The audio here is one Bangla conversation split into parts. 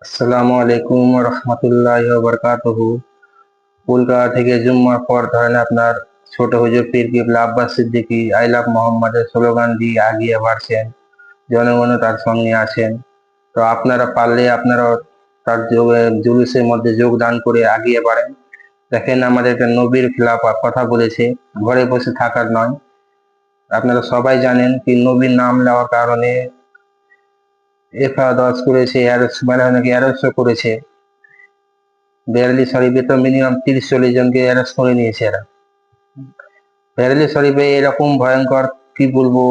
আসসালামু আলাইকুম রহমতুল্লাহি ওয়া বারাকাতুহু। কলকাতা থেকে জুম্মার পর ধরেন আপনার ছোট হুজুর পীর কিবলা আব্বাস সিদ্দিকী আই লাভ মোহাম্মদের স্লোগান দিয়ে আগিয়ে বাড়ছেন, জনগণও তার সঙ্গে আছেন। তো আপনারা পারলে আপনারা তার জুলুসের মধ্যে যোগদান করে আগিয়ে বাড়েন। দেখেন আমাদের একটা নবীর খিলাফত কথা বলেছে, ঘরে বসে থাকার নয়। আপনারা সবাই জানেন কি নবীর নাম নেওয়ার কারণে এফআইআর করেছে, মানে অনেকে অ্যারেস্টও করেছে। বেরালি শরীফে তো মিনিমাম 30-40 জনকে অ্যারেস্ট করে নিয়েছে এরা। বেরালি শরীফে এরকম ভয়ঙ্কর, কি বলবো,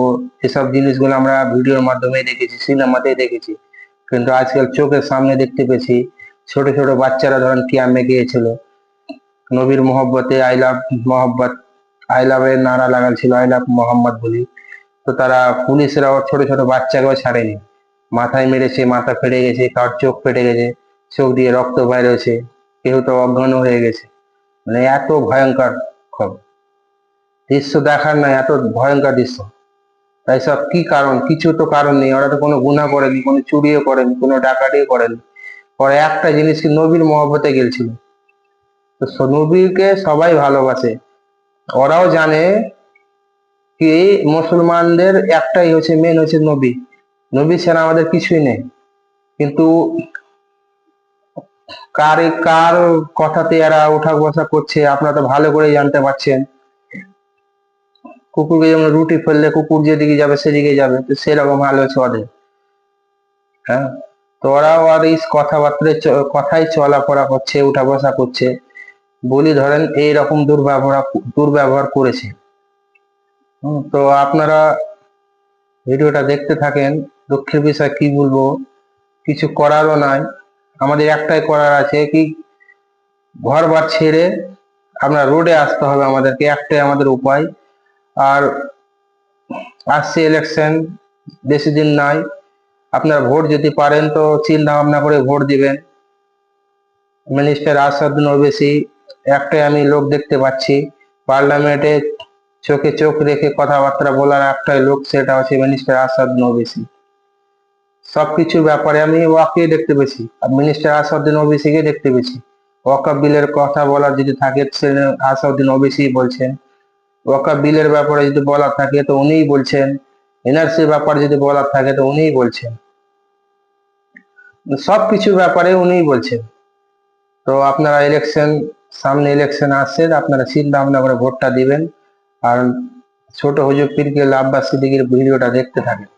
এসব জিনিসগুলো আমরা ভিডিওর মাধ্যমে দেখেছি, সিনেমাতে দেখেছি, কিন্তু আজকাল চোখের সামনে দেখতে পেয়েছি। ছোট ছোট বাচ্চারা ধরেন কিয়ামে গিয়েছিল, নবীর মোহব্বতে I love Muhammad, I love এর নারা লাগাচ্ছিল, আই লাভ মোহাম্মদ বলি। তো তারা পুলিশরাও ছোট ছোট বাচ্চাকেও ছাড়েনি, মাথায় মেরেছে, মাথা ফেটে গেছে, কার চোখ ফেটে গেছে, চোখ দিয়ে রক্ত বাইর হয়েছে, কেউ তো অজ্ঞান হয়ে গেছে। মানে এত ভয়ঙ্কর খবর, দৃশ্য দেখার নয়, এত ভয়ঙ্কর দৃশ্য। তাই সব কি কারণ? কিছু তো কারণ নেই, ওরা তো কোনো গুনাহ করেনি, কোনো চুরিও করেনি, কোনো ডাকাতিও করেনি। ওরা একটা জিনিস কি, নবীর মহব্বতে গেছিল। তো নবীকে সবাই ভালোবাসে, ওরাও জানে কি মুসলমানদের একটাই হচ্ছে মেন, হচ্ছে নবী। নবী ছাড়া আমাদের কিছুই নেই। কিন্তু কার কথাতে এরা ওঠা বসা করছে আপনারা তো ভালো করে জানতে পারছেন। কুকুরকে যেমন রুটি ফেললে কুকুর যেদিকে যাবে সেদিকে যাবে, তো সেরকম হাল হচ্ছে ওদের। হ্যাঁ, তো ওরাও আর এই কথাই চলাফেরা করছে, উঠা বসা করছে বলি ধরেন এইরকম দুর্ব্যবহার করেছে। তো আপনারা ভিডিওটা দেখতে থাকেন। দুঃখের বিষয় কি বলবো, কিছু করারও নাই। আমাদের একটাই করার আছে কি, ঘর বার ছেড়ে আপনার রোডে আসতে হবে আমাদেরকে, একটাই আমাদের উপায়। আর আসছে ইলেকশন, বেশি দিন নাই। আপনারা ভোট যদি পারেন তো চিন্তা ভাবনা করে ভোট দিবেন। মিনিস্টার আসাদুদ্দিন ওবেসি, একটাই আমি লোক দেখতে পাচ্ছি পার্লামেন্টে চোখে চোখ রেখে কথাবার্তা বলার একটাই লোক, সেটা হচ্ছে মিনিস্টার আসাদুদ্দিন ওবেসি। সবকিছুর ব্যাপারে আমি ওয়াকে দেখতে পেয়েছি, মিনিস্টার আসাদুদ্দিন ওবেসিকে দেখতে পেয়েছি। ওয়াকাফ বিলের কথা বলার যদি থাকে সে আসাদুদ্দিন ওবেসি বলছেন, ওয়াকাফ বিলের ব্যাপারে যদি বলার থাকে তো উনিই বলছেন, এনআরসির ব্যাপারে যদি বলার থাকে তো উনিই বলছেন, সবকিছুর ব্যাপারে উনিই বলছেন। তো আপনারা সামনে ইলেকশন আসছে, আপনারা চিন্তা ভাবনা করে ভোটটা দিবেন। আর ছোট হুজুর পীর কেবলা আব্বাস সিদ্দিকীর ভিডিওটা দেখতে থাকেন।